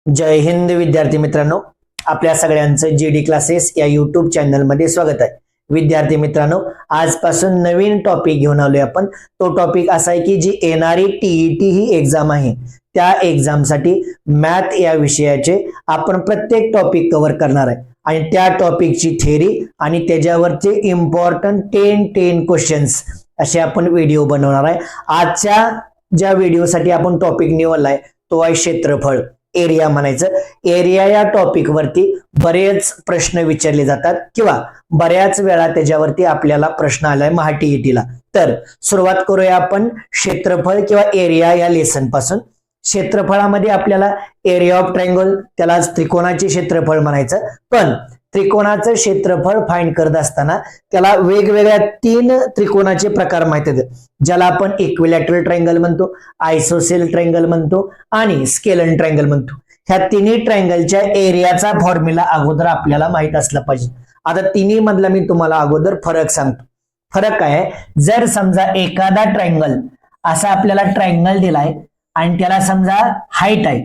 जय हिंद विद्यार्थी मित्रांनो, आपल्या सगळ्यांचं जीडी क्लासेस या युट्यूब चॅनलमध्ये स्वागत आहे. विद्यार्थी मित्रांनो, आजपासून नवीन टॉपिक घेऊन आलोय आपण. तो टॉपिक असा आहे की जी येणारी टीईटी ही एक्झाम आहे, त्या एक्झामसाठी मॅथ या विषयाचे आपण प्रत्येक टॉपिक कव्हर करणार आहे आणि त्या टॉपिकची थेअरी आणि त्याच्यावरचे इम्पॉर्टंट 10 क्वेश्चन्स असे आपण व्हिडिओ बनवणार आहे. आजच्या ज्या व्हिडिओसाठी आपण टॉपिक निवडलाय तो आहे क्षेत्रफळ, एरिया म्हणायचं. एरिया या टॉपिक वरती बरेच प्रश्न विचारले जातात किंवा बऱ्याच वेळा त्याच्यावरती आपल्याला प्रश्न आलाय महाटीईटीला. तर सुरुवात करूया आपण क्षेत्रफळ किंवा एरिया या लेसन पासून. क्षेत्रफळामध्ये आपल्याला एरिया ऑफ ट्रायंगल, त्याला त्रिकोणाचे क्षेत्रफळ म्हणायचं. पण त्रिकोणाचं क्षेत्रफळ फाइंड करत असताना त्याला वेगवेगळ्या 3 त्रिकोणाचे प्रकार माहिती आहेत, ज्याला आपण इक्विलॅटरल ट्रायंगल म्हणतो, आयसोसेल ट्रायंगल म्हणतो आणि स्केलन ट्रायंगल म्हणतो. ह्या तिन्ही ट्रायंगलच्या एरियाचा फॉर्म्युला अगोदर आपल्याला माहित असला पाहिजे. आता तिन्ही मधला मी तुम्हाला अगोदर फरक सांगतो. फरक काय आहे, जर समजा एखादा ट्रायंगल असा आपल्याला ट्रायंगल दिलाय आणि त्याला समजा हाईट आहे,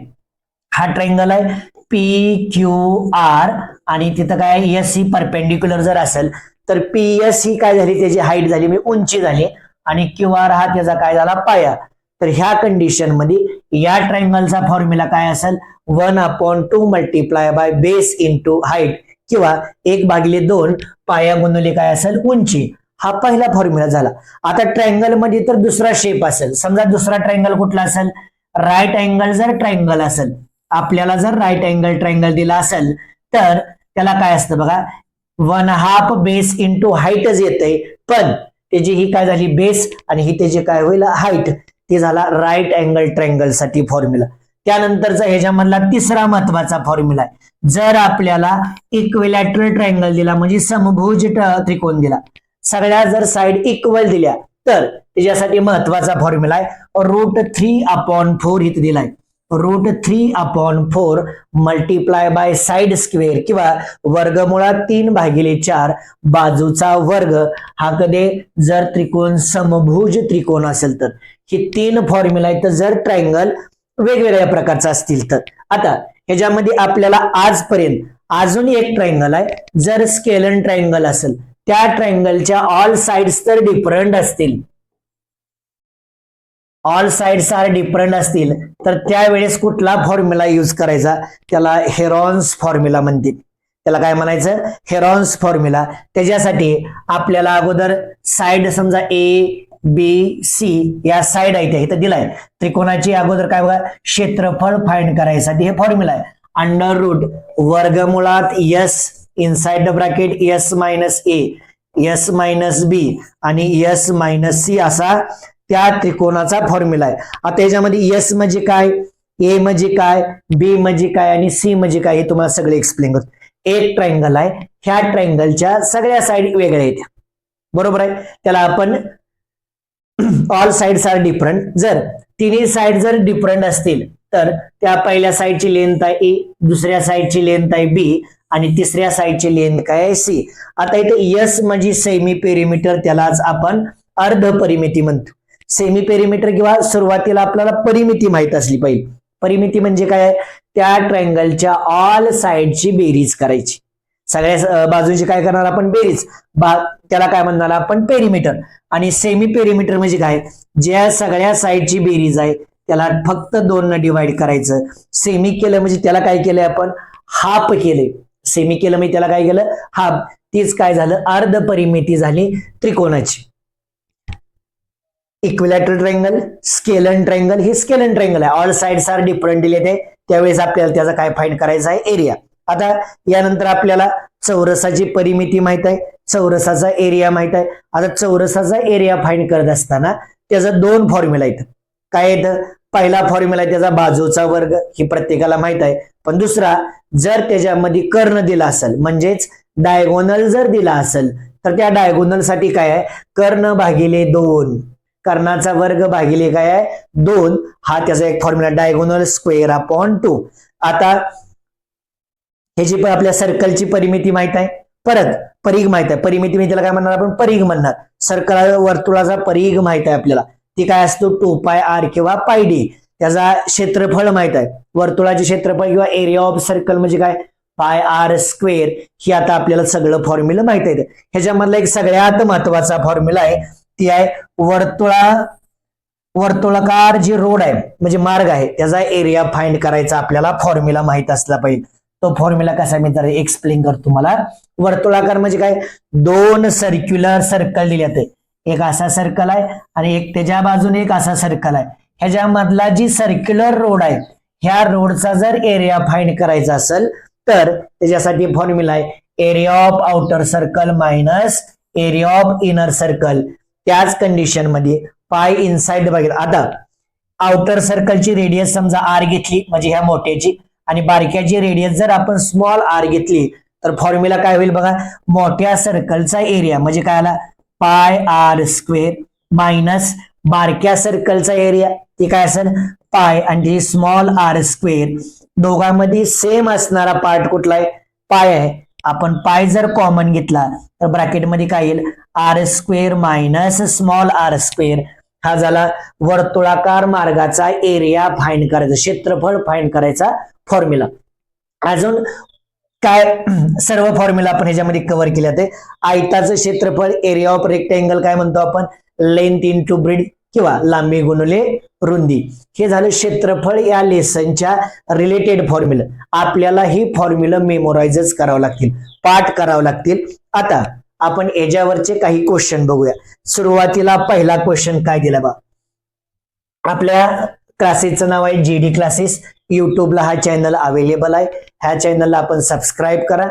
हा ट्रायंगल आहे पी क्यू आर आणि तिथं काय एस ही परपेंडिक्युलर जर असेल तर पी एस ही काय झाली, त्याची हाईट झाली म्हणजे उंची झाली आणि क्यू आर हा त्याचा काय झाला, पाया. तर ह्या कंडिशन मध्ये या ट्रायंगलचा फॉर्म्युला काय असेल, 1/2 multiply by base into height किंवा 1/2 पाया गुणिले काय असेल, उंची. हा पहिला फॉर्म्युला झाला. आता ट्रायंगल मध्ये तर दुसरा शेप असेल, समजा दुसरा ट्रायंगल कुठला असेल, राईट अँगल जर ट्रायंगल असेल, आपल्याला जर राईट अँगल ट्रायंगल दिला असेल तर त्याला काय असतं बघा, 1/2 बेस इंटू हाईटच येते, पण त्याची ही काय झाली बेस आणि ही त्याची काय होईल हाईट. ते झाला राईट अँगल ट्रायंगल साठी फॉर्म्युला. त्यानंतरचा ह्याच्यामधला तिसरा महत्वाचा फॉर्म्युला आहे, जर आपल्याला इक्विलॅटरल ट्रायंगल दिला म्हणजे समभुज त्रिकोण दिला, सगळ्या जर साइड इक्वल दिल्या तर त्याच्यासाठी महत्वाचा फॉर्म्युला आहे √3/4 इथे दिलाय. √3/4 मल्टिप्लाय बाय साइड स्क्वेअर किंवा वर्गमुळात 3/4 बाजूचा वर्ग. हा कधी जर त्रिकोण समभुज त्रिकोण असेल तर हे 3 फॉर्म्युला आहेत जर ट्रायंगल वेगवेगळ्या प्रकारचा असतील तर. आता ह्याच्यामध्ये आपल्याला आजपर्यंत अजून एक ट्रायंगल आहे, जर स्केलन ट्रायंगल असेल त्या ट्रायंगलच्या ऑल साइड्स तर डिफरंट असतील, ऑल साइड्स आर डिफरंट असतील तर त्यावेळेस कुठला फॉर्म्युला यूज करायचा, त्याला हेरॉन्स फॉर्म्युला म्हणतील. त्याला काय म्हणायचं, हेरॉन्स फॉर्म्युला. त्याच्यासाठी आपल्याला अगोदर साइड समजा ए बी सी या साइड आहे इथं दिलाय त्रिकोणाची. अगोदर काय बघा, क्षेत्रफळ फाइंड करायसाठी हे फॉर्म्युला आहे √ वर्गमुळात S inside the bracket S minus A S minus B आणि एस मायनस सी असा त्या त्रिकोणाचा फॉर्म्युला आहे. आता याच्यामध्ये एस म्हणजे काय, ए म्हणजे काय, बी म्हणजे काय आणि सी म्हणजे काय हे तुम्हाला सगळे एक्सप्लेन करतो. एक ट्रायंगल आहे, ह्या ट्रायंगलच्या सगळ्या साइड वेगळ्या आहेत, बरोबर आहे. त्याला आपण ऑल साइड्स आर डिफरंट. जर तिन्ही साइड जर डिफरंट असतील तर त्या पहिल्या साइडची लेंथ आहे ए, दुसऱ्या साइडची लेंथ आहे बी आणि तिसऱ्या साइडची लेंथ काय आहे सी. आता इथे एस म्हणजे सेमी पेरिमीटर, त्यालाच आपण अर्ध परिमिती म्हणतो. सेमी पेरिमीटर किंवा सुरुवातीला आपल्याला परिमिती माहित असली पाहिजे. परिमिती म्हणजे काय, त्या ट्रायंगलच्या ऑल साइडची बेरीज करायची, सगळ्या बाजूची काय करणार आपण बेरीज, त्याला काय म्हणणार आपण पेरिमीटर. आणि सेमी पेरिमीटर म्हणजे काय, ज्या सगळ्या साइडची बेरीज आहे त्याला फक्त 2 ने डिवाइड करायचं. सेमी केलं म्हणजे त्याला काय केलंय आपण, हाफ केले. सेमी केलं म्हणजे त्याला काय केलं, हाफ. तीच काय झालं, अर्ध परिमिती झाली त्रिकोणाची. इक्विलॅटरल ट्रायंगल, स्केलन ट्रायंगल, हे स्केलन ट्रायंगल आहे, ऑल साइड्स आर डिफरंट दिले ते, त्यावेळेस आपल्याला त्याचा काय फाइंड करायचा आहे, एरिया. आता यानंतर आपल्याला चौरसाची परिमिती माहित आहे, चौरसाचा एरिया माहित आहे. आता चौरसाचा एरिया फाइंड करत असताना त्याचा 2 फॉर्म्युला आहेत. काय येतं, पहिला फॉर्म्युला त्याचा बाजूचा वर्ग, ही प्रत्येकाला माहित आहे. पण दुसरा, जर त्याच्यामध्ये कर्ण दिला असेल म्हणजेच डायगोनल जर दिला असेल तर त्या डायगोनल साठी काय आहे, कर्ण भागिले 2, कर्णाचा वर्ग भागिले काय आहे 2, हा त्याचा एक फॉर्म्युला, डायगोनल स्क्वेअर अपॉन 2. आता ह्याची पण आपल्या सर्कलची परिमिती माहित आहे, परत परिघ माहित आहे. परिमिती म्हणजे त्याला काय म्हणणार आपण, परिघ म्हणणार. सर्कल वर्तुळाचा परिघ माहित आहे आपल्याला, ती काय असतो 2πr किंवा πd. त्याचा क्षेत्रफळ माहित आहे, वर्तुळाचे क्षेत्रफळ किंवा एरिया ऑफ सर्कल म्हणजे काय, पाय आर स्क्वेअर. ही आता आपल्याला सगळं फॉर्म्युला माहित आहे. ह्याच्यामधला एक सगळ्यात महत्वाचा फॉर्म्युला आहे, ती आहे वर्तुळाकार जी रोड आहे म्हणजे मार्ग आहे त्याचा एरिया फाइंड करायचा आपल्याला फॉर्म्युला माहित असला पाहिजे. तो फॉर्म्युला कसा मित्र एक्सप्लेन करतो तुम्हाला. वर्तुळाकार म्हणजे काय, दोन सर्क्युलर सर्कल दिल्यात, एक असा सर्कल आहे आणि एक त्याच्या बाजूने एक असा सर्कल आहे. ह्याच्यामधला जी सर्क्युलर रोड आहे ह्या रोडचा जर एरिया फाइंड करायचा असेल तर त्याच्यासाठी फॉर्म्युला आहे area of outer circle minus area of inner circle. त्याच कंडिशन मध्ये पाय इनसाइड बघितलं. आता आउटर सर्कलची रेडियस समजा आर घेतली म्हणजे ह्या मोठ्याची आणि बारक्याची रेडियस जर आपण स्मॉल आर घेतली तर फॉर्म्युला काय होईल बघा, मोठ्या सर्कलचा एरिया म्हणजे काय आला पाय आर स्क्वेअर मायनस बारक्या सर्कलचा एरिया ते काय असेल पाय आणि स्मॉल आर स्क्वेअर. दोघांमध्ये सेम असणारा पार्ट कुठला आहे, पाय आहे. आपण पाय जर कॉमन घेतला तर ब्रॅकेटमध्ये काय येईल R square minus small R square. हा झाला वर्तुळाकार मार्गाचा एरिया फाइंड करायचा, क्षेत्रफळ फाइंड करायचा फॉर्म्युला. अजून काय सर्व फॉर्म्युला आपण ह्याच्यामध्ये कव्हर केले ते. आयताचं क्षेत्रफळ एरिया ऑफ रेक्टेंगल काय म्हणतो आपण, लेंथ इंटू ब्रेड किंवा लांबी गुणिले रुंदी. हे झालं क्षेत्रफळ या लेसनच्या रिलेटेड फॉर्म्युला. आपल्याला ही फॉर्म्युला मेमोराइजच करावं लागतील, पाठ करावं लागतील. आता आपण याच्यावरचे काही क्वेश्चन बघूया. सुरुवातीला पहिला क्वेश्चन काय दिला बा, आपल्या क्लासेसचं नाव आहे जीडी क्लासेस. युट्यूबला हा चॅनल अवेलेबल आहे. ह्या चॅनलला आपण सबस्क्राईब करा.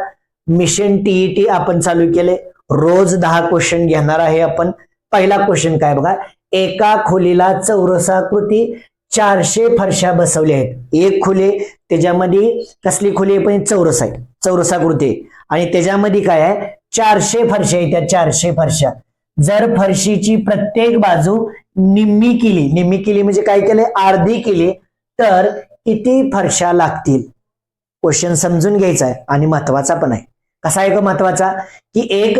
मिशन टीईटी आपण चालू केले, रोज 10 क्वेश्चन घेणार आहे आपण. पहिला क्वेश्चन काय बघा, एका खोलीला चौरसाकृती 400 फरशा बसवल्या आहेत. एक खोली त्याच्यामध्ये कसली खोली आहे पण चौरस आहे, चौरसाकृती आणि त्याच्यामध्ये काय आहे 400 फरशा आहेत. त्या 400 फरशा जर फरशीची प्रत्येक बाजू निम्मी केली म्हणजे काय केले अर्धी केली तर किती फरशा लागतील. क्वेश्चन समजून घ्यायचा आहे आणि महत्वाचा पण आहे. कसा आहे का महत्वाचा, की एक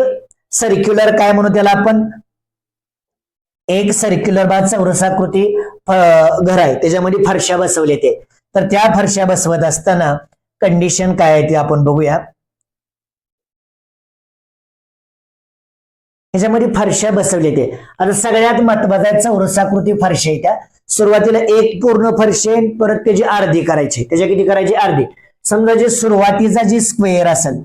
सर्क्युलर काय म्हणू त्याला आपण, एक सर्क्युलर बा चौरसाकृती घर आहे त्याच्यामध्ये फरशा बसवले ते. तर त्या फरशा बसवत असताना कंडिशन काय आहे ते आपण बघूया. ह्याच्यामध्ये फरशा बसवले ते. आता सगळ्यात महत्वाचा आहे चौरसाकृती फरशा आहे. त्या सुरुवातीला एक पूर्ण फरशे परत त्याची अर्धी करायची. त्याच्या किती करायची अर्धी. समजा जे सुरुवातीचा जी स्क्वेअर असेल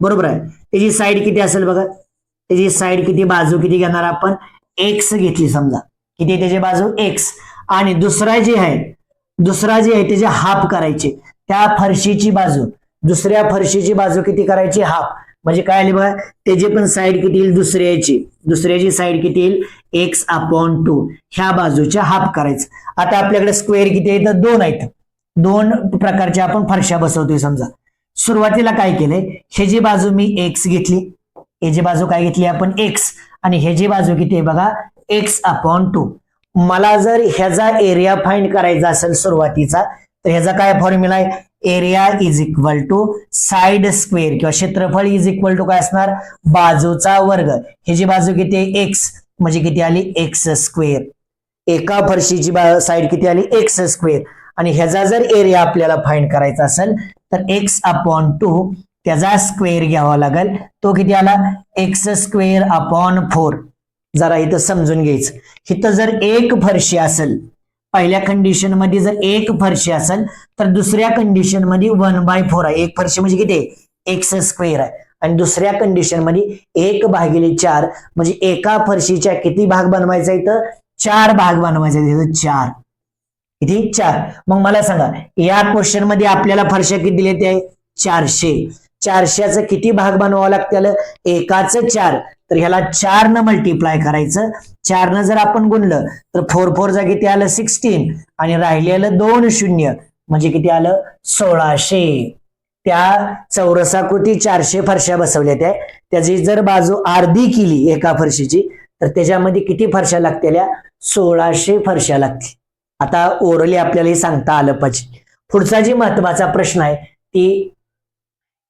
बरोबर आहे त्याची साईड किती असेल बघा, त्याची साईड किती बाजू किती घेणार आपण एक्स घेतली समजा, किती त्याची बाजू एक्स. आणि दुसरा जे आहे त्याचे हाफ करायचे. त्या फरशीची बाजू दुसऱ्या फरशीची बाजू किती करायची हाफ. म्हणजे काय आली बघा त्याची पण साईड किती येईल दुसऱ्याची साईड किती येईल x/2 ह्या बाजूच्या हाफ करायचं. आता आपल्याकडे स्क्वेअर किती आहे तर 2 आहेत. 2 प्रकारच्या आपण फरशा बसवतोय. समजा सुरुवातीला काय केलंय, ह्याची बाजू मी x घेतली, ह्याची बाजू काय घेतली आपण x आणि ह्याची बाजू किती आहे बघा x/2. मला जर ह्याचा एरिया फाइंड करायचा असेल सुरुवातीचा तर ह्याचा काय फॉर्म्युला आहे, area is equal to side square किंवा क्षेत्रफळ इज इक्वल टू काय असणार बाजूचा वर्ग. ह्याची बाजू किती आहे एक्स म्हणजे किती आली एक्स स्क्वेअर. एका फरशीची साइड किती आली एक्स स्क्वेअर आणि ह्याचा जर एरिया आपल्याला फाइंड करायचा असेल तर x/2 त्याचा स्क्वेअर घ्यावा लागेल. तो किती आला x²/4. जरा इथं समजून घ्यायचं. इथं जर एक फरशी असेल, पहिल्या कंडिशन मध्ये जर एक फरशी असेल तर दुसऱ्या कंडिशन मध्ये 1/4 आहे. एक फरशी म्हणजे किती x² आहे आणि दुसऱ्या कंडिशन मध्ये 1/4 म्हणजे एका फरशीच्या किती भाग बनवायचा इथं 4 भाग बनवायचा इथं 4. किती 4. मग मला सांगा या क्वेश्चन मध्ये आपल्याला फरशा किती दिले ते 400. 400चं किती भाग बनवावं लागतं, एकाचं 4. तर ह्याला 4 न मल्टिप्लाय करायचं. 4 न जर आपण गुणलं तर 4 4 जा किती आलं 16 आणि राहिलेलं 2 0 म्हणजे किती आलं 1600. त्या चौरसाकृती 400 फरशा बसवल्या त्याची जर बाजू अर्धी केली एका फरशीची तर त्याच्यामध्ये किती फरशा लागतील 1600 फरशा लागतील. आता ओरली आपल्याला हे सांगता आलं पाहिजे. पुढचा जी महत्वाचा प्रश्न आहे ती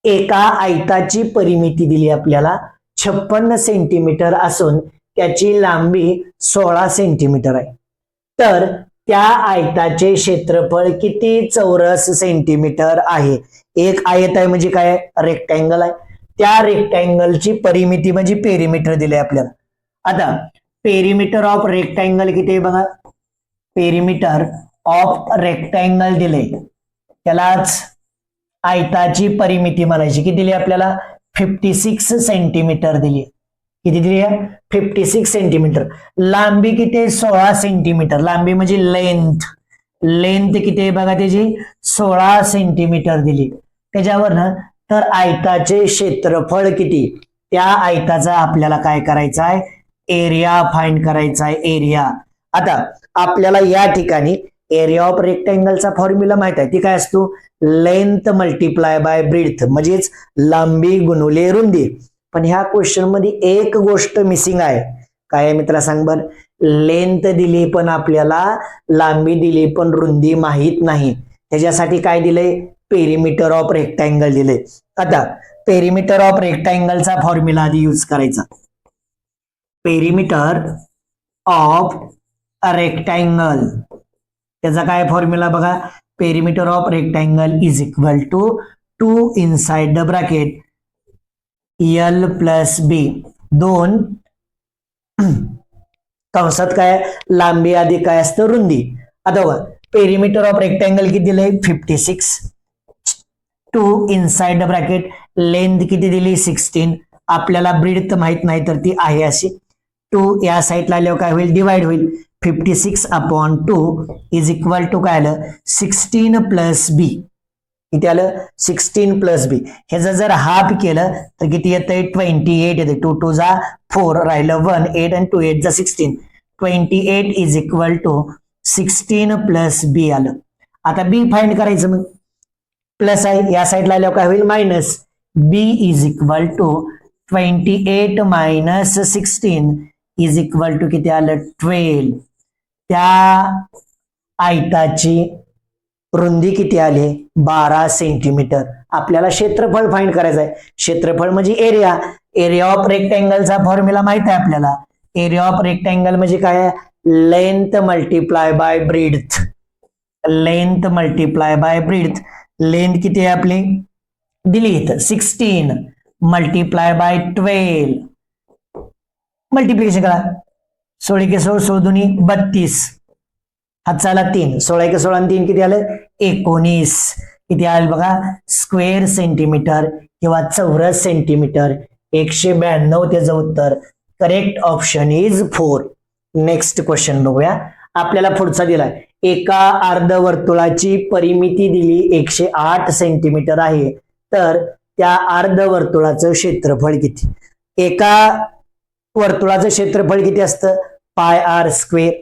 एका आयताची परिमिती दिली आपल्याला 56 सेंटीमीटर असून त्याची लांबी 16 सेंटीमीटर आहे. तर त्या आयताचे क्षेत्रफळ किती चौरस सेंटीमीटर आहे. एक आयत आहे म्हणजे काय, रेक्टँगल आहे. त्या रेक्टँगलची परिमिती म्हणजे पेरिमीटर दिले आपल्याला. आता पेरिमीटर ऑफ रेक्टँगल किती आहे बघा, पेरिमीटर ऑफ रेक्टँगल दिले, त्यालाच आयताची परिमिती म्हणायची. किती दिली आपल्याला, 56 सेंटीमीटर दिली. किती दिली आहे, 56 सेंटीमीटर. लांबी किती आहे, 16 सेंटीमीटर. लांबी म्हणजे लेंथ किती आहे बघा त्याची, 16 सेंटीमीटर दिली. त्याच्यावर ना तर आयताचे क्षेत्रफळ किती, त्या आयताचा आपल्याला काय करायचं आहे, एरिया फाइंड करायचा आहे, एरिया. आता आपल्याला या ठिकाणी एरिया ऑफ रेक्टँगलचा फॉर्म्युला माहित आहे. ती काय असतो, लेंथ मल्टिप्लाय बाय ब्रीथ, म्हणजेच लांबी गुणुले रुंदी. पण ह्या क्वेश्चन मध्ये एक गोष्ट मिसिंग आहे. काय आहे मित्रा सांग बर, लेंथ दिली पण आपल्याला लांबी दिली पण रुंदी माहित नाही. त्याच्यासाठी काय दिलंय, पेरिमीटर ऑफ रेक्टँगल दिले. आता पेरिमीटर ऑफ रेक्टँगलचा फॉर्म्युला आधी यूज करायचा. पेरिमीटर ऑफ रेक्टँगल, त्याचा काय फॉर्म्युला बघा, perimeter of rectangle is equal to 2 inside the bracket L plus B, 2 कंसात काय, लांबी अधिक काय असतं, रुंदी. आता बघा पेरिमीटर ऑफ रेक्टँगल किती दिलंय, 56. 2 इनसाइड द ब्रॅकेट, लेंथ किती दिली, 16. आपल्याला ब्रीथ माहित नाही तर ती आहे अशी. 2 या साईडला आल्यावर काय होईल, डिवाइड होईल. 56 अपॉन 2 इज इक्वल टू काय आलं, 16 प्लस बी. किती आलं, 16 प्लस बी. ह्याचं जर हाफ केलं तर किती येतंय, 28 येते. 2 2 जा 4, राहिलं 1, 8 आणि 2 8 जा 16. 28 इज इक्वल टू 16 प्लस बी आलं. आता बी फाइंड करायचं, मग प्लस आहे या साईडला आल्यावर काय होईल, minus. B is equal to 28 minus 16 is equal to किती आलं, 12. त्या आयताची रुंदी किती आली, 12 सेंटीमीटर. आपल्याला क्षेत्रफळ फाइंड करायचं आहे. क्षेत्रफळ म्हणजे एरिया. एरिया ऑफ रेक्टँगलचा फॉर्म्युला माहित आहे आपल्याला. एरिया ऑफ रेक्टँगल म्हणजे काय, length multiply by breadth. Length multiply by breadth. Length किती आहे आपली, दिली इथं 16 मल्टिप्लाय बाय 12. मल्टिप्लिकेशन करा, 16 के 16, 16 दुनी 32, हातचाला 3, 16 के 16 आणि 3 किती आलं, 19. किती आलं बघा, स्क्वेअर सेंटीमीटर किंवा चौरस सेंटीमीटर. 192 त्याचं उत्तर. Correct option is 4. Next question बघूया. आपल्याला पुढचा दिलाय, एका अर्धवर्तुळाची परिमिती दिली 108 सेंटीमीटर आहे, तर त्या अर्धवर्तुळाचं क्षेत्रफळ किती. एका वर्तुळाचं क्षेत्रफळ किती असतं, पाय आर स्क्वेअर,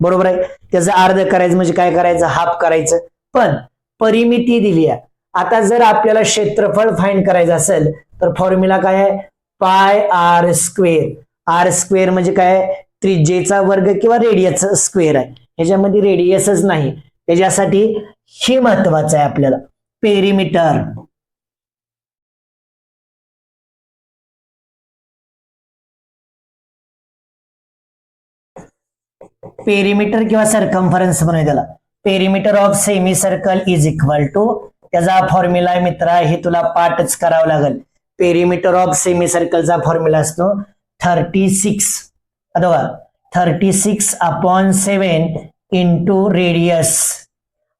बरोबर आहे. त्याचं अर्ध करायचं म्हणजे काय करायचं, हाफ करायचं. पण परिमिती दिली आहे. आता जर आपल्याला क्षेत्रफळ फाइंड करायचं असेल तर फॉर्म्युला काय आहे, पाय आर स्क्वेअर. आर स्क्वेअर म्हणजे काय, त्रिज्येचा वर्ग किंवा रेडियसचा स्क्वेअर आहे. ह्याच्यामध्ये रेडियसच नाही, त्याच्यासाठी हे महत्वाचं आहे आपल्याला, पेरिमीटर. पेरिमीटर किंवा सर्कम्फरन्स म्हणूया त्याला. Perimeter of semi circle is equal to, त्याचा फॉर्म्युला आहे मित्रा, हे तुला पाठच करावं लागेल. पेरिमीटर ऑफ सेमी सर्कलचा फॉर्म्युला असतो 36. आता बघा 36 अपॉन 7 इंटू रेडियस,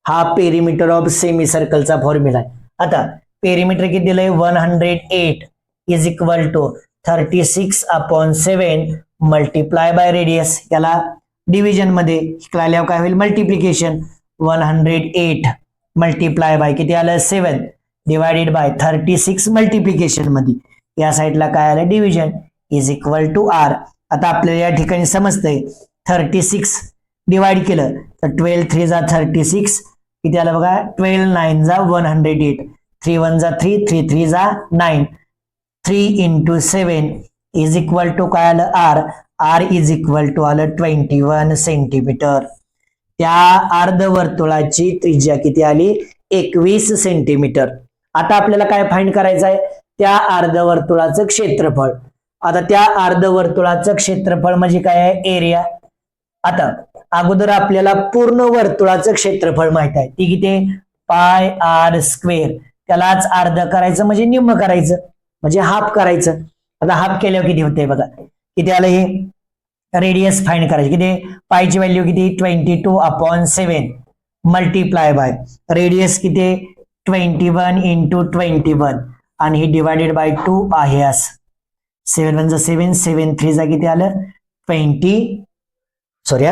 हा पेरिमीटर ऑफ सेमी सर्कलचा फॉर्म्युला आहे. आता पेरिमीटर किती दिलंय, 108 is equal to 36 upon 7 multiply by radius. याला डिव्हिजन मध्ये आल्यावर काय होईल, मल्टिप्लिकेशन. 108 मल्टिप्लाय बाय किती आलं, 7 डिवायडेड बाय 36 मल्टिप्लिकेशन मध्ये या साईडला काय आलं, division is equal to R. आता आपल्याला या ठिकाणी समजतंय 36 डिवाइड केलं तर 12 3 जा 36 किती आलं बघा, 12 9 जा 108, 3 1 जा 3, 3 3 जा 9, 3 इंटू 7 इज इक्वल टू काय आलं, R. R is equal to आलं 21 सेंटीमीटर. त्या अर्धवर्तुळाची त्रिज्या किती आली, 21 सेंटीमीटर. आता आपल्याला काय फाइंड करायचं आहे, त्या अर्धवर्तुळाचं क्षेत्रफळ. आता त्या अर्धवर्तुळाचं क्षेत्रफळ म्हणजे काय आहे, एरिया. आता अगोदर आपल्याला पूर्ण वर्तुळाचं क्षेत्रफळ माहित आहे, ती किती पाय आर स्क्वेअर. त्यालाच अर्ध करायचं म्हणजे निम्म करायचं म्हणजे हाफ करायचं. आता हाफ केल्यावर किती होते बघा, किती आलं हे रेडियस फाइंड करायचे. किती पायची व्हॅल्यू किती 22/7 मल्टिप्लाय बाय रेडियस किती 21 × 21 आणि हे डिवायडेड बाय 2 आहे असं. 7 1 7 7 3 जा किती आलं 20 sorry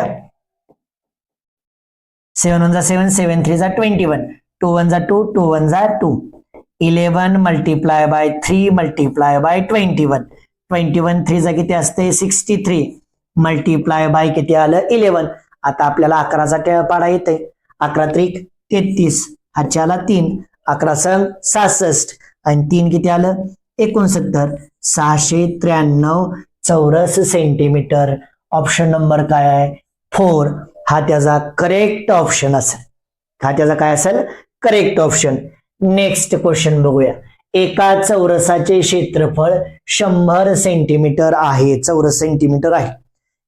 7 1 7 7 3 21 2 1 2 2 1 2 11 multiply by 3 multiply by 21 21 3 जा किती असते 63 मल्टिप्लाय बाय किती आलं 11. आता आपल्याला 11चा पाडा येते. 11 त्रिक 33 हातच्याला 3 11 संग 66 आणि 3 किती आलं 69 693 चौरस सेंटीमीटर. ऑप्शन नंबर काय आहे 4 हा त्याचा करेक्ट ऑप्शन असेल. हा त्याचा काय असेल करेक्ट ऑप्शन. नेक्स्ट क्वेश्चन बघूया. एका चौरसाचे क्षेत्रफळ 100 सेंटीमीटर आहे. चौरस सेंटीमीटर आहे.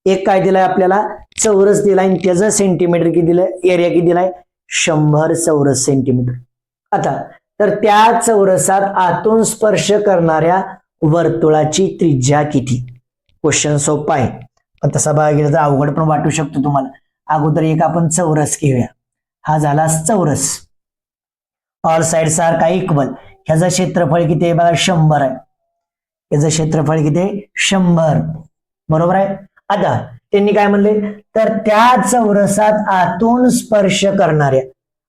एक काय दिलाय आपल्याला चौरस दिलाय आणि त्याचं सेंटीमीटर किती दिलंय एरिया किती दिलाय 100 चौरस सेंटीमीटर. आता तर त्या चौरसात आतून स्पर्श करणाऱ्या वर्तुळाची त्रिज्या किती. क्वेश्चन सोपा आहे पण तसा बघा गेलं तर अवघड पण वाटू शकतो तुम्हाला. अगोदर एक आपण चौरस घेऊया. हा झाला चौरस. ऑल साइड्स आर काय इक्वल. ह्याचं क्षेत्रफळ किती आहे बघा 100 आहे. याचं क्षेत्रफळ किती आहे 100 बरोबर आहे. आता त्यांनी काय म्हणले तर त्या चौरसात आतून स्पर्श करणाऱ्या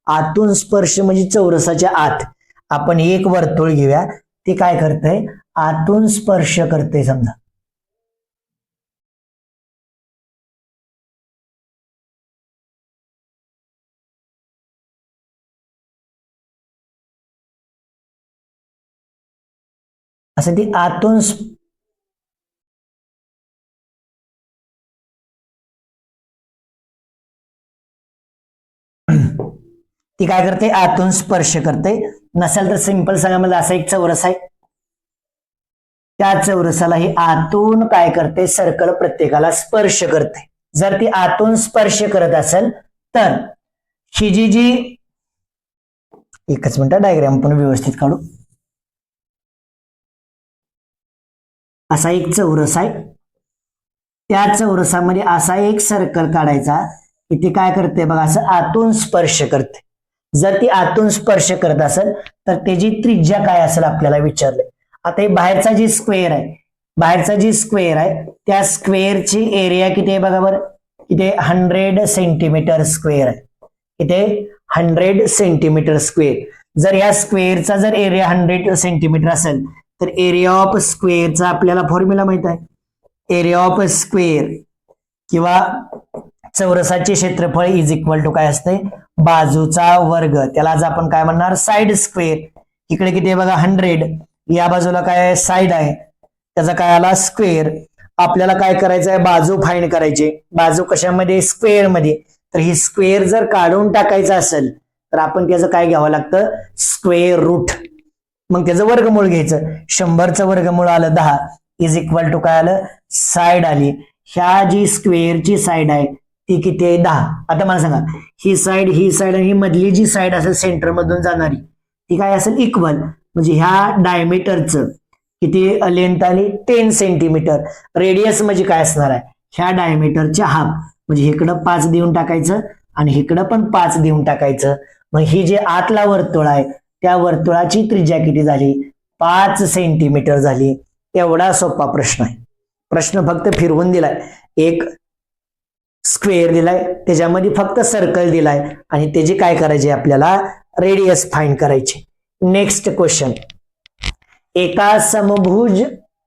आतून स्पर्श म्हणजे चौरसाच्या आत आपण एक वर्तुळ घेऊया. ते काय करतंय आतून स्पर्श करते. समजा असं ती आतून ती काय करते आतून स्पर्श करते. नसेल तर सिंपल सांगा मला असा एक चौरस आहे. त्या चौरसाला ही आतून काय करते सर्कल प्रत्येकाला स्पर्श करते. जर ती आतून स्पर्श करत असेल तर ही जी एकच मिनिट डायग्राम पण व्यवस्थित काढू. असा एक चौरस आहे. त्या चौरसामध्ये असा एक सर्कल काढायचा की ती काय करते बघा असं आतून स्पर्श करते. जर ती आतून स्पर्श करत असेल तर त्याची त्रिज्या काय असेल आपल्याला विचारले. आता हे बाहेरचा जी स्क्वेअर आहे त्या स्क्वेअरची एरिया किती आहे बघा बरं किती 100 सेंटीमीटर स्क्वेअर आहे. किती 100 सेंटीमीटर स्क्वेअर. जर या स्क्वेअरचा जर एरिया 100 सेंटीमीटर असेल तर एरिया ऑफ स्क्वेअरचा आपल्याला फॉर्म्युला माहित आहे. एरिया ऑफ स्क्वेअर किंवा चौरसाचे क्षेत्रफळ इज इक्वल टू काय असते बाजूचा वर्ग. त्याला आज आपण काय म्हणणार साइड स्क्वेअर. इकडे किती आहे बघा 100 या बाजूला काय साइड आहे त्याचा काय आला स्क्वेअर. आपल्याला काय करायचं आहे बाजू फाइंड करायची. बाजू कशामध्ये स्क्वेअर मध्ये. तर ही स्क्वेअर जर काढून टाकायचं असेल तर आपण त्याचं काय घ्यावं लागतं स्क्वेअर रूट. मग त्याचं वर्गमूळ घ्यायचं. 100चं वर्गमूळ आलं 10 इज इक्वल टू काय आलं साइड आली. ह्या जी स्क्वेअरची साइड आहे ती किती आहे 10. आता मला सांगा ही साइड आणि ही मधली जी साइड असेल सेंटर मधून जाणारी ती काय असेल इक्वल. म्हणजे ह्या डायमीटरचं किती लेंथ आली 10 सेंटीमीटर. रेडियस म्हणजे काय असणार आहे ह्या डायमीटरच्या हाफ. म्हणजे इकडं 5 देऊन टाकायचं आणि इकडं पण 5 देऊन टाकायचं. मग ही जे आतला वर्तुळ आहे त्या वर्तुळाची त्रिज्या किती झाली 5 सेंटीमीटर झाली. एवढा सोपा प्रश्न आहे. प्रश्न फक्त फिरवून दिलाय. एक स्क्वेअर दिलाय त्याच्यामध्ये फक्त सर्कल दिलाय आणि त्याची काय करायचे आपल्याला रेडियस फाइंड करायचे. Next question. एका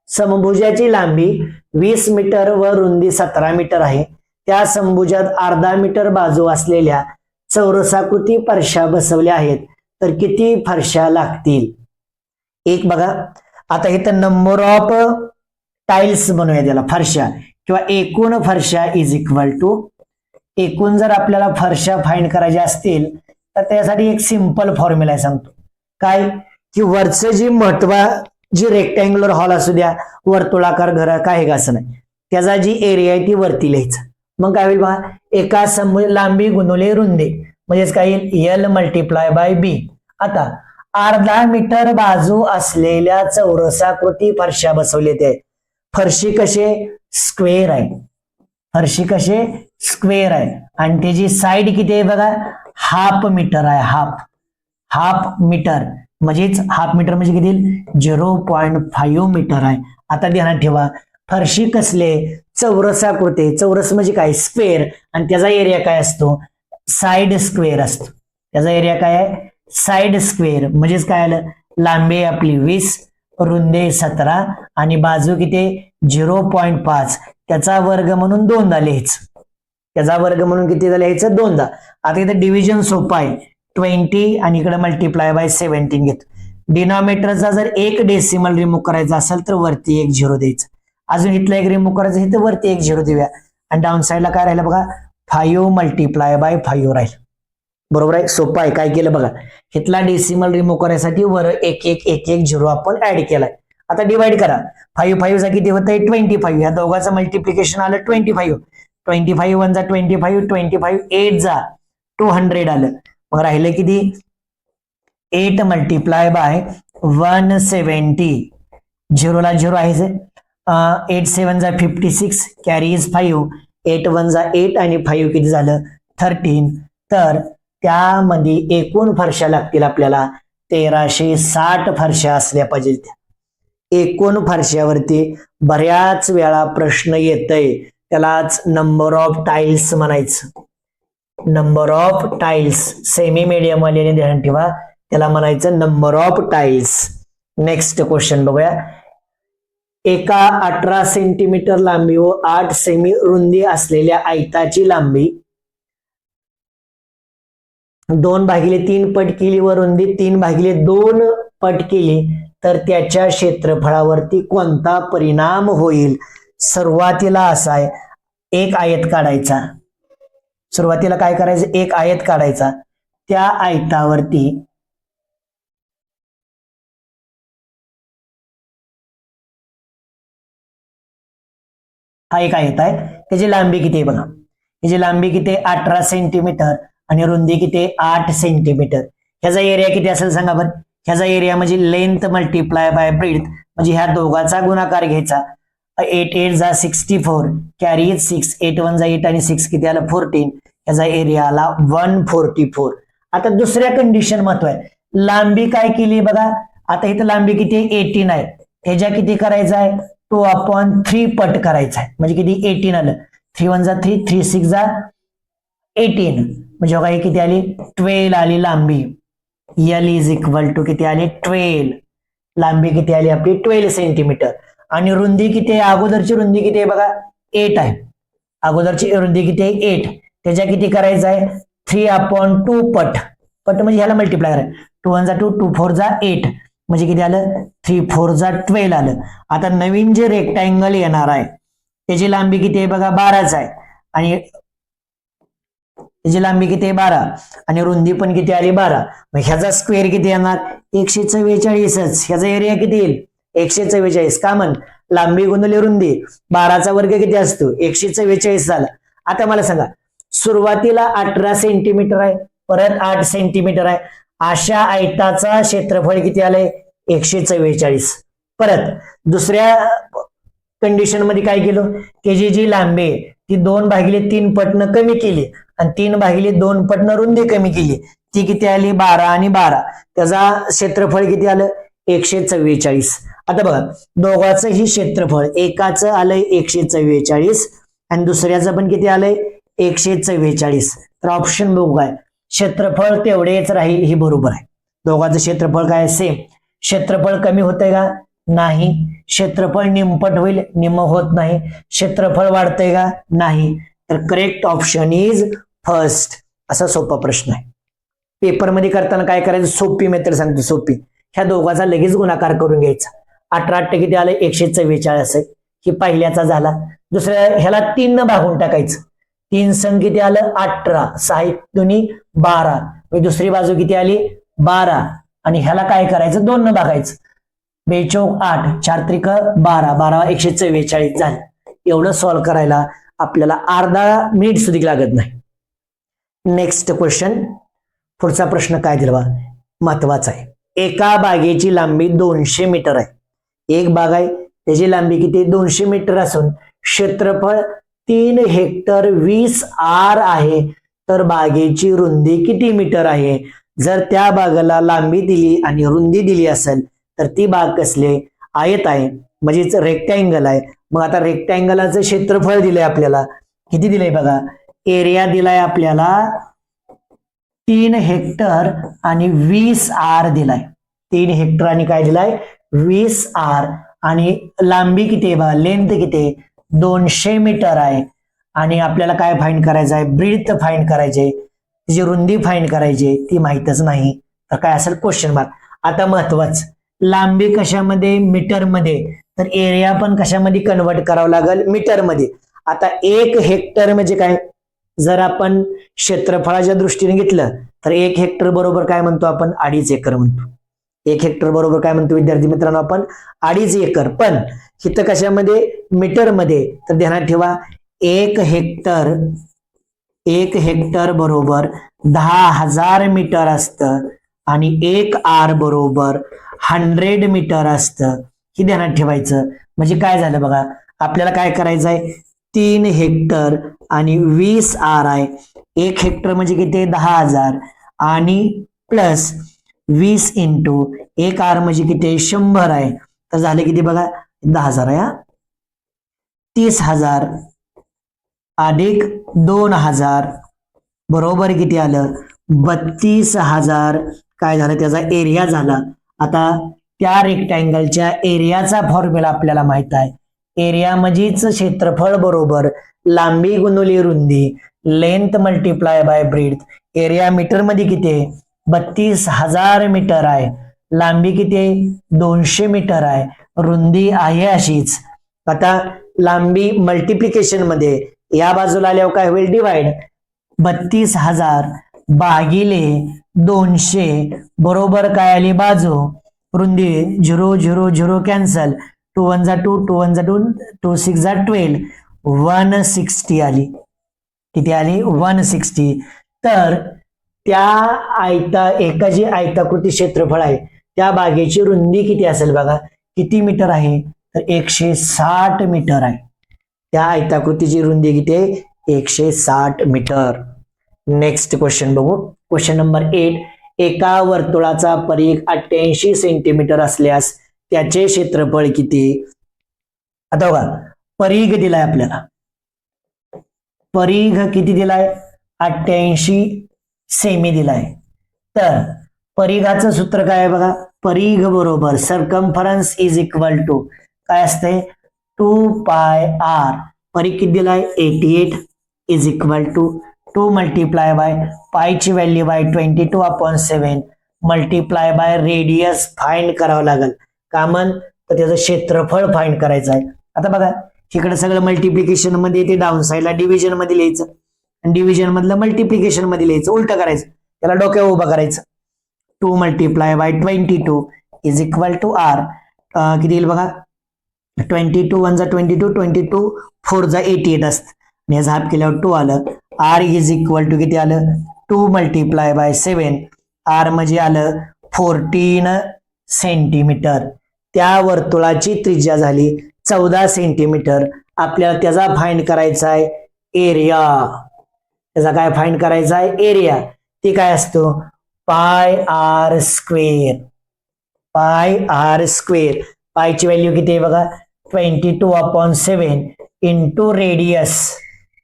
समभुजाची लांबी 20 मीटर व रुंदी 17 मीटर आहे. त्या समभुजात अर्धा मीटर बाजू असलेल्या चौरसाकृती फरशा बसवल्या आहेत तर किती फरशा लागतील. एक बघा आता इथं नंबर ऑफ टाइल्स बनवूया त्याला फरशा किंवा एकूण फरशा इज इक्वल टू. एकूण जर आपल्याला फरशा फाइंड करायच्या असतील तर त्यासाठी एक सिंपल फॉर्म्युला आहे सांगतो. काय की वरचं जी जी रेक्टँग्युलर हॉल असू द्या वर्तुळाकार घर काय असं नाही त्याचा जी एरिया आहे ती वरती लिहायचं. मग काय होईल बघा, एका लांबी गुणुले रुंदी म्हणजेच काय येईल L मल्टिप्लाय बाय B. आता अर्धा मीटर बाजू असलेल्या चौरसाकृती फरशा बसवले ते. फरशी कसे स्क्वेअर आहे, फरशी कसे स्क्वेअर आहे आणि त्याची साईड किती आहे बघा, हाफ मीटर आहे. हाफ मीटर म्हणजेच हाफ मीटर म्हणजे किती 0.5 मीटर आहे. आता ध्यानात ठेवा, फरशी कसले चौरसाकृती, चौरस म्हणजे काय स्क्वेअर आणि त्याचा एरिया काय असतो साइड स्क्वेअर असतो. त्याचा एरिया काय आहे साइड स्क्वेअर. म्हणजेच काय आलं, लांबी आपली 20, रुंदी 17 आणि बाजू किती 0.5, त्याचा वर्ग म्हणून 2दा लिहायचं. त्याचा वर्ग म्हणून किती लिहायचं 2दा. आता इथे डिव्हिजन सोपं आहे, 20 आणि इकडे मल्टिप्लाय बाय 17 घेतो. डिनॉमिनेटरचा जर एक डेसिमल रिमूव्ह करायचा असेल तर वरती 1 0 द्यायचं. अजून इथला एक रिमूव्ह करायचं आहे तर वरती 1 0 देऊया आणि डाऊन साईडला काय राहिलं बघा 5 मल्टिप्लाय बाय 5 राहील. बरोबर आहे, सोपं आहे. काय केलं बघा, इथला डेसिमल रिमूव्ह करायसाठी वर 1 1 1 1 0 आपण ऍड केलाय. आता डिवाइड करा, 5 5 चा किती होतंय 25. या दोघांचं मल्टिप्लिकेशन आलं 25. 25 1 जा 25, 25 8 जा 200 आलं. मग राहिलं किती 8 मल्टिप्लाय बाय 170. 0 ला 0 आहे, 8 7 जा 56, कॅरी इज 5, 8 1 जा 8 आणि 5 किती झालं 13. तर त्यामध्ये एकूण फरशा लागतील आपल्याला 1360 फरशा असल्या पाहिजे. एकूण फरशावरती बऱ्याच वेळा प्रश्न येतय, त्यालाच नंबर ऑफ टाइल्स म्हणायचं. Number of tiles semi medium वाल्याने ध्यान ठेवा, त्याला म्हणायचं number of tiles. Next question बघूया. एका 18 सेंटीमीटर लांबी व 8 सेमी रुंदी असलेल्या आयताची लांबी 2/3 पट केली व रुंदी 3/2 पट केली तर त्याच्या क्षेत्रफळावरती कोणता परिणाम होईल. सुरुवातीला असा आहे, एक आयत काढायचा. सुरुवातीला काय करायचं, एक आयत काढायचा. त्या आयतावरती हा एक आयत आहे, त्याची लांबी किती आहे बघा. त्याची लांबी किती 18 सेंटीमीटर आणि रुंदी किती 8 सेंटीमीटर. ह्याचा एरिया किती असेल सांगा बरं. ह्याचा एरिया म्हणजे लेंथ मल्टिप्लाय बाय ब्रेथ, म्हणजे ह्या दोघाचा गुणाकार घ्यायचा. 8 8 जा 64, कॅरी 6, 8 1 जा 8 आणि 6 किती आलं 14. ह्याचा एरिया आला 144. आता दुसऱ्या कंडिशन महत्व आहे, लांबी काय केली बघा. आता इथं लांबी किती 18 आहे, ह्याच्या किती करायचं आहे 2/3 पट करायचा आहे. म्हणजे किती 18 आलं. 3 1 जा 3, 3 6 जा 18, म्हणजे बघा हे किती आली 12 आली लांबी. L इज इक्वल टू किती आली 12. लांबी किती आली आपली 12 सेंटीमीटर. आणि रुंदी किती आहे, अगोदरची रुंदी किती आहे बघा 8 आहे. अगोदरची रुंदी किती आहे 8, त्याच्या किती करायचं आहे 3/2 पट. पट म्हणजे ह्याला मल्टिप्लाय करा. 2 1 जा 2, 2 4 जा 8, म्हणजे किती आलं 3 4 जा 12 आलं. आता नवीन जे रेक्टँगल येणार आहे त्याची लांबी किती आहे बघा 12च आहे आणि त्याची लांबी किती आहे 12 आणि रुंदी पण किती आली 12. मग ह्याचा स्क्वेअर किती येणार 144च. ह्याचा एरिया किती येईल 144. का म्हण लांबी गुणिले रुंदी 12चा वर्ग किती असतो 144 झाला. आता मला सांगा, सुरुवातीला 18 सेंटीमीटर आहे, परत 8 सेंटीमीटर आहे, अशा आयताचा क्षेत्रफळ किती आलंय 144. परत दुसऱ्या कंडिशन मध्ये काय केलं, त्याची जी लांबी आहे ती 2/3 पटनं कमी केली आणि 3/2 पटनं रुंदी कमी केली. ती किती आली 12 आणि 12, त्याचा क्षेत्रफळ किती आलं 144. आता बघा दोघांचं ही क्षेत्रफळ, एकाचं आलंय 144 आणि दुसऱ्याचं पण किती आलंय 144. तर ऑप्शन बघू काय, क्षेत्रफळ तेवढेच राहील, ही बरोबर आहे. दोघांचं क्षेत्रफळ काय सेम. क्षेत्रफळ कमी होतंय का नाही. क्षेत्रफळ निमपट होईल, निम होत नाही. क्षेत्रफळ वाढतंय का नाही. तर करेक्ट ऑप्शन इज फर्स्ट. असा सोपा प्रश्न आहे. पेपरमध्ये करताना काय करायचं, सोपी मेथड सांगतो सोपी. ह्या दोघांचा लगेच गुणाकार करून घ्यायचा. 18 8 किती आलं 144 आहे, ही पहिल्याचा झाला. दुसऱ्या ह्याला 3 न भागून टाकायचं. 3 संग किती आलं 18, 6 दुनी 12, दुसरी बाजू किती आली 12 आणि ह्याला काय करायचं 2 न भागायचं. 2 8 4 त्रिक 12, 12 144 झालं. एवढं सॉल्व्ह करायला आपल्याला अर्धा मिनिट सुद्धा लागत नाही. नेक्स्ट क्वेश्चन, पुढचा प्रश्न काय दिला, महत्वाचा आहे. एका बागेची लांबी 200 मीटर आहे. एक बाग आहे, त्याची लांबी किती, 200 मीटर असून क्षेत्रफळ 3 हेक्टर 20 आर आहे, तर बागेची रुंदी किती मीटर आहे. जर त्या बागेला लांबी दिली आणि रुंदी दिली असेल तर ती बाग कसले, आयत आहे, म्हणजेच रेक्टँगल आहे. मग आता रेक्टँगलाचं क्षेत्रफळ दिलंय आपल्याला, किती दिलंय बघा, एरिया दिलाय आपल्याला 3 हेक्टर आणि 20 आर दिलाय. 3 हेक्टर आणि काय दिलाय, 20 आर. आणि लांबी किती आहे बघा, लेंथ किती आहे, 200 मीटर आहे. आणि आपल्याला काय फाइंड करायचं आहे, ब्रीथ फाइंड करायचे, तिची रुंदी फाइंड करायची, ती माहितच नाही, तर काय असेल क्वेश्चन मार्क. आता महत्वाचं, लांबी कशामध्ये, मीटर मध्ये, तर एरिया पण कशामध्ये कन्वर्ट करावं लागेल, मीटर मध्ये. आता 1 हेक्टर म्हणजे काय, जर आपण क्षेत्रफळाच्या दृष्टीने घेतलं तर 1 हेक्टर बरोबर काय म्हणतो आपण, 2.5 एकर म्हणतो. 1 हेक्टर बरोबर काय म्हणतो विद्यार्थी मित्रांनो आपण, 2.5 एकर. पण इथं कशामध्ये, मीटर मध्ये, तर ध्यानात ठेवा 1 हेक्टर बरोबर 10,000 मीटर असतं आणि 1 आर बरोबर 100 मीटर असतं, ही ध्यानात ठेवायचं. म्हणजे काय झालं बघा, आपल्याला काय करायचं आहे, 3 हेक्टर आणि 20 आर आहे. 1 हेक्टर म्हणजे किती, 10,000 आणि प्लस 20 इंटू 1 आर म्हणजे किती, 100 आहे. तर झाले किती बघा, 10,000 आहे. 30,000 अधिक 2,000 बरोबर किती आलं, 32,000. काय झालं, त्याचा एरिया झाला. आता त्या रेक्टँगलच्या एरियाचा फॉर्म्युला आपल्याला माहित आहे. एरिया म्हणजेच क्षेत्रफळ बरोबर लांबी गुणिले रुंदी, length multiply by breadth. Area metre मध्ये किती आहे, 32,000 मीटर आहे. लांबी किती आहे, 200 मीटर आहे. रुंदी आहे अशीच. आता लांबी मल्टिप्लिकेशन मध्ये या बाजूला आल्यावर काय होईल, डिवाइड. 32,000 भागिले 200 बरोबर काय आली बाजू, रुंदी 0 0 0 कॅन्सल, 2 1 जा 2, 2 1 जा 2, 2 6 जा 12, 160 आली. किती आली, 160. तर त्या एका जी आयताकृती क्षेत्रफळ आहे त्या बागेची रुंदी किती असेल बघा, किती मीटर आहे, तर 160 मीटर आहे. त्या आयताकृतीची रुंदी किती आहे, 160 मीटर. नेक्स्ट क्वेश्चन बघू, क्वेश्चन नंबर 8. एका वर्तुळाचा परिघ 88 सेंटीमीटर असल्यास त्याचे क्षेत्रफळ किती. आता बघा, परिघ दिलाय आपल्याला, परिघ किती दिलाय, 88 सेमी दिलाय. तर परिघाचं सूत्र काय आहे बघा, परिघ बरोबर सर्कम्फरन्स इज इक्वल टू काय असते, 2 पाय आर. परिघ किती दिलाय, 88 is equal to 2 multiply by पायची value by 22/7 multiply by radius find करावं लागेल. कामन तर त्याचं क्षेत्रफळ फाइंड करायचं आहे. आता बघा इकडे सगळं मल्टिप्लिकेशन मध्ये येते, डाऊन साईडला डिव्हिजन मध्ये लिहायचं आणि डिव्हिजन मधलं मल्टिप्लिकेशन मध्ये लिहायचं, उलट करायचं, त्याला डोक्यावर उभं करायचं. 2 multiply by 22 is equal to R. किती येईल बघा, 22 1 जा 22, 22 4 जा 88 असतं आणि याचा हाफ केल्यावर 2 आलं. आर इज इक्वल टू किती आलं, 2 मल्टिप्लाय बाय 7. आर म्हणजे आलं 14 सेंटीमीटर. त्या वर्तुळाची त्रिज्या झाली 14 सेंटीमीटर. आपल्याला त्याचा फाइंड करायचा आहे एरिया. त्याचा काय फाइंड करायचा आहे, एरिया. ते काय असतो, pi R square. Pi R square. पायची व्हॅल्यू किती आहे बघा, 22/7 इंटू रेडियस.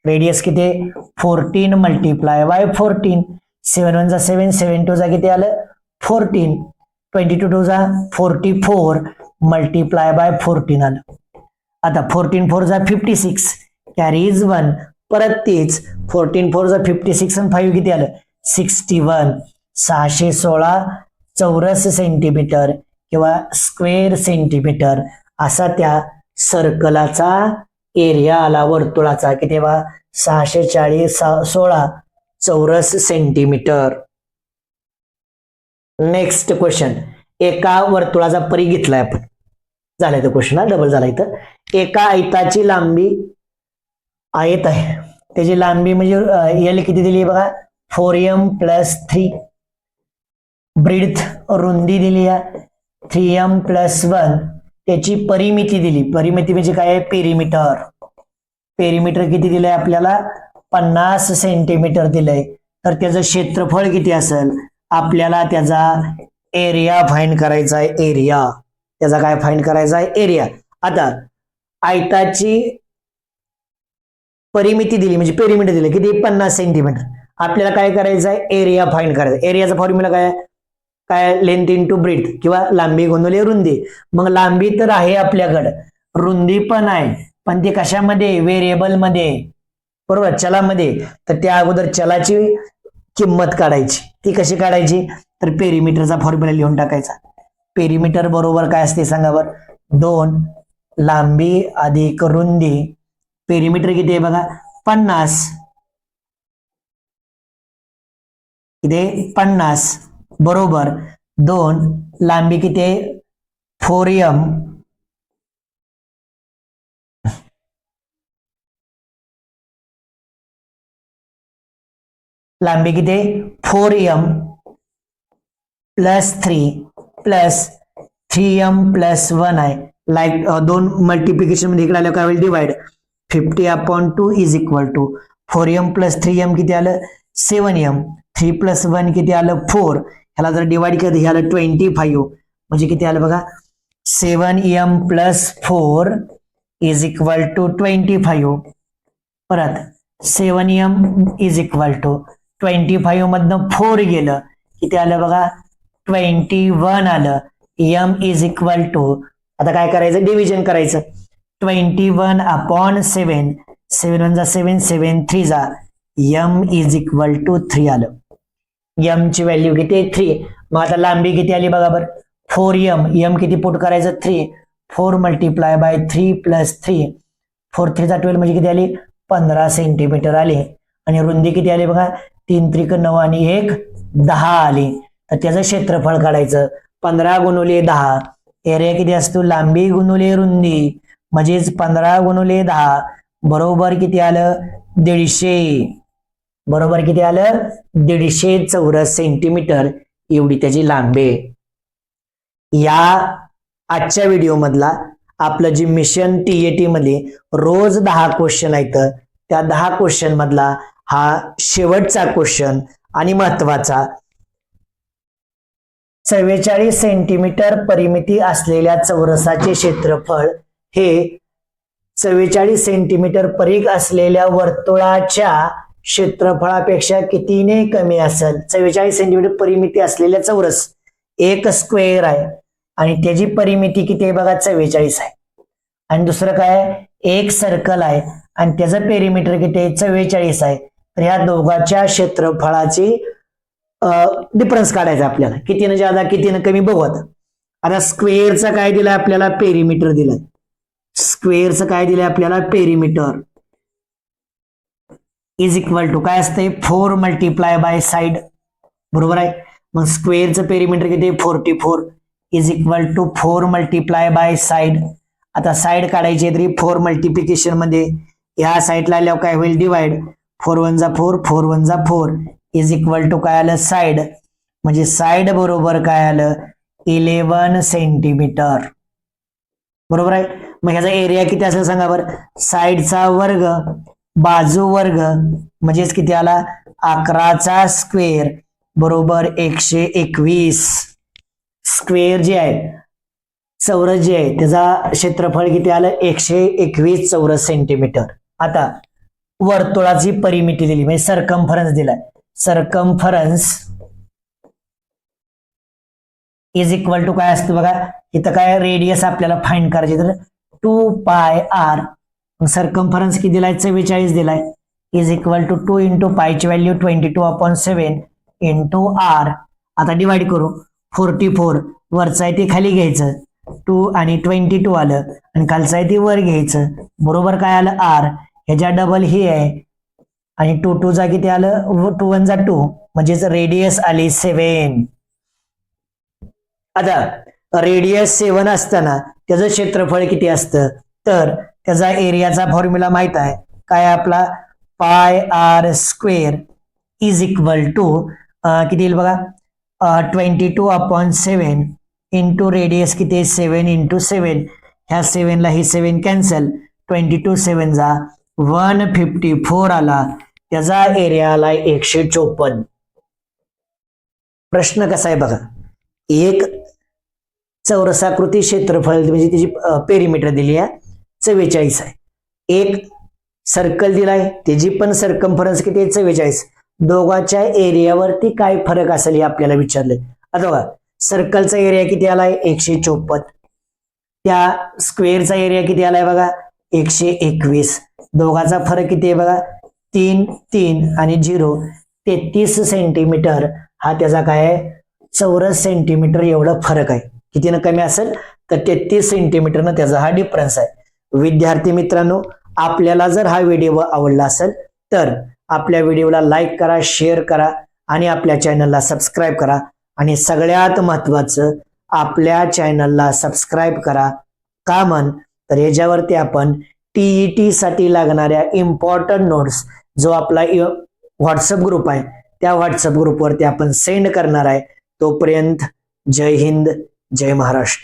रेडियस किती, 14 मल्टिप्लाय बाय 14. 7 1 जा 7, 7 2 जा किती आलं, 14. 22 2 जा 44 मल्टिप्लाय बाय 14 आलं. आता 14 4 जा 56 कॅरीज 1. परत तेच 14 4 जा 56 आणि 5 किती आलं, 61. 616 चौरस सेंटीमीटर किंवा स्क्वेअर सेंटीमीटर असा त्या सर्कलाचा एरिया आला वर्तुळाचा. किती बा, 616 चौरस सेंटीमीटर. नेक्स्ट क्वेश्चन, एका वर्तुळाचा परिघ घेतलाय आपण, झालाय तो क्वेश्चन, डबल झाला इथं. एका आयताची लांबी आयत आहे, त्याची लांबी म्हणजे एल किती दिली बघा 4m + 3, ब्रीथ रुंदी दिली आहे 3m + 1, त्याची परिमिती दिली, परिमिती म्हणजे काय आहे पेरिमीटर, पेरिमीटर किती दिलंय आपल्याला 50 सेंटीमीटर दिलंय, तर त्याचं क्षेत्रफळ किती असेल आपल्याला त्याचा एरिया फाइंड करायचा आहे, एरिया त्याचा काय फाइंड करायचा आहे एरिया. आता आयताची परिमिती दिली म्हणजे पेरिमीटर दिलं किती 50 सेंटीमीटर, आपल्याला काय करायचं आहे एरिया फाइंड करायचा, एरियाचा फॉर्म्युला काय आहे काय लेंथ इंटू ब्रीथ किंवा लांबी गुणिले रुंदी. मग लांबी तर आहे आपल्याकडे, रुंदी पण आहे, पण ते कशामध्ये व्हेरिएबल मध्ये बरोबर चलामध्ये, तर त्या अगोदर चलाची किंमत काढायची, ती कशी काढायची तर पेरिमीटरचा फॉर्म्युला लिहून टाकायचा. पेरिमीटर बरोबर काय असते सांगा बरं 2 लांबी अधिक रुंदी, पेरिमीटर किती आहे बघा 50, किती 50 बरोबर 2 लांबी किती आहे 4m लांबी किती 4m + 3 + 3m + 1 आहे, लाईक 2 मल्टिप्लिकेशन मध्ये इकडे आलं काय होईल डिवाइड 50/2 = 4m + 3m किती आलं 7m, 3 + 1 किती आलं 4, ह्याला जर डिवाइड केलं हे आलं 25 म्हणजे किती आलं बघा 7m + 4 = 25, परत 7m = 25 मधनं 4 गेलं किती आलं बघा 21 आलं, m = आता काय करायचं डिव्हिजन करायचं 21/7, 7 1 7, 7 3 m = 3 आलं, m ची व्हॅल्यू किती 3. मग आता लांबी किती आली बघा बरं 4m, m किती पुट करायचं 3, 4 × 3 + 3, 4 3 12 म्हणजे किती आली 15 सेंटीमीटर आली, आणि रुंदी किती आली बघा 3 त्रिक 9 आणि 1 10 आली, तर त्याचं क्षेत्रफळ काढायचं 15 × 10, एरिया किती असतो लांबी गुणिले रुंदी म्हणजेच 15 × 10 बरोबर किती आलं 150, बरोबर किती आलं 150 चौरस सेंटीमीटर एवढी त्याची लांबी. या आजच्या व्हिडिओ मधला आपलं जे मिशन TAT मध्ये रोज 10 क्वेश्चन आहेत, त्या 10 क्वेश्चन मधला हा शेवटचा क्वेश्चन आणि महत्वाचा 44 सेंटीमीटर परिमिती असलेल्या चौरसाचे क्षेत्रफळ हे 44 सेंटीमीटर परिघ असलेल्या वर्तुळाच्या क्षेत्रफळापेक्षा कितीने कमी असेल. 44 सेंटीमीटर परिमिती असलेल्या चौरस एक स्क्वेअर आहे आणि त्याची परिमिती किती आहे बघा 44 आहे, आणि दुसरं काय आहे एक सर्कल आहे आणि त्याचं पेरिमीटर किती आहे 44 आहे, तर ह्या दोघांच्या क्षेत्रफळाची डिफरन्स काढायचा आपल्याला, कितीनं जादा कितीनं कमी बघू. आता स्क्वेअरचा काय दिलाय आपल्याला पेरिमीटर दिलाय, स्क्वेअरचं काय दिलंय आपल्याला पेरिमीटर = काय असतंय 4 × साइड, बरोबर आहे. मग स्क्वेअरचं पेरिमीटर किती 44 = 4 × साइड. आता साइड काढायची तरी 4 मल्टिप्लिकेशन मध्ये ह्या साइडला आल्यावर काय होईल डिवाइड 4 1 4, 4 1 4 = काय आलं साइड, म्हणजे साइड बरोबर काय आलं 11 सेंटीमीटर, बरोबर आहे. मग ह्याचा एरिया किती असेल सांगा बरं, साइडचा वर्ग बाजू वर्ग म्हणजेच किती आला 11चा स्क्वेअर बरोबर 121. स्क्वेअर जे आहे चौरस जे आहे त्याचा क्षेत्रफळ किती आलं 121 चौरस सेंटीमीटर. आता वर्तुळाची परिमिती दिली म्हणजे सरकमफरन्स दिलाय, सरकमफरन्स = काय असतं बघा इथं काय रेडियस आपल्याला फाइंड करायचे तर 2πr, सरकमफरन्स किती दिलाय 44 दिलाय = 2 × पाय ची व्हॅल्यू 22/7 × r. आता डिवाइड करू 44 वरचा आहे ते खाली घ्यायचं 2 आणि 22 आलं आणि खालचं आहे ते वर घ्यायचं, बरोबर काय आलं r, ह्याच्या डबल हे आहे आणि 2 2 जा किती आलं 2 1 जा 2 म्हणजेच रेडियस आली 7. आता रेडियस 7 असताना त्याचं क्षेत्रफळ किती असतं तर त्याचा एरियाचा फॉर्म्युला माहित आहे काय आपला pi R square is equal to किती येईल बघा 22/7 इंटू रेडियस किती आहे 7 इंटू 7 ह्या 7 ला ही 7 कॅन्सल 22 7 जा 154 आला त्याचा एरिया आला 154. प्रश्न कसा आहे बघा एक चौरसाकृती क्षेत्रफळ म्हणजे त्याची पेरिमीटर दिली आहे 44 आहे. एक सर्कल दिलाय त्याची पण सर्कम्फरन्स किती आहे 44. दोघांच्या एरियावरती काय फरक असेल हे आपल्याला विचारले. आता बघा सर्कलचा एरिया किती आलाय 154. त्या स्क्वेअरचा एरिया किती आलाय बघा 121. दोघांचा फरक किती आहे बघा 3 3 आणि 0 33 सेंटीमीटर हा त्याचा काय आहे चौरस सेंटीमीटर एवढा फरक आहे. कितीनं कमी असेल तर 33 सेंटीमीटरनं त्याचा हा डिफरन्स आहे. विद्यार्थी मित्रांनो आपल्याला जर हा व्हिडिओ आवडला असेल तर आपल्या व्हिडिओला लाईक करा शेअर करा आणि आपल्या चॅनलला सबस्क्राईब करा आणि सगळ्यात महत्वाचं आपल्या चॅनलला सबस्क्राईब करा का म्हण तर याच्यावरती आपण TET साठी लागणाऱ्या इम्पॉर्टंट नोट्स जो आपला व्हॉट्सअप ग्रुप आहे त्या व्हॉट्सअप ग्रुपवरती आपण सेंड करणार आहे. तोपर्यंत जय हिंद जय महाराष्ट्र.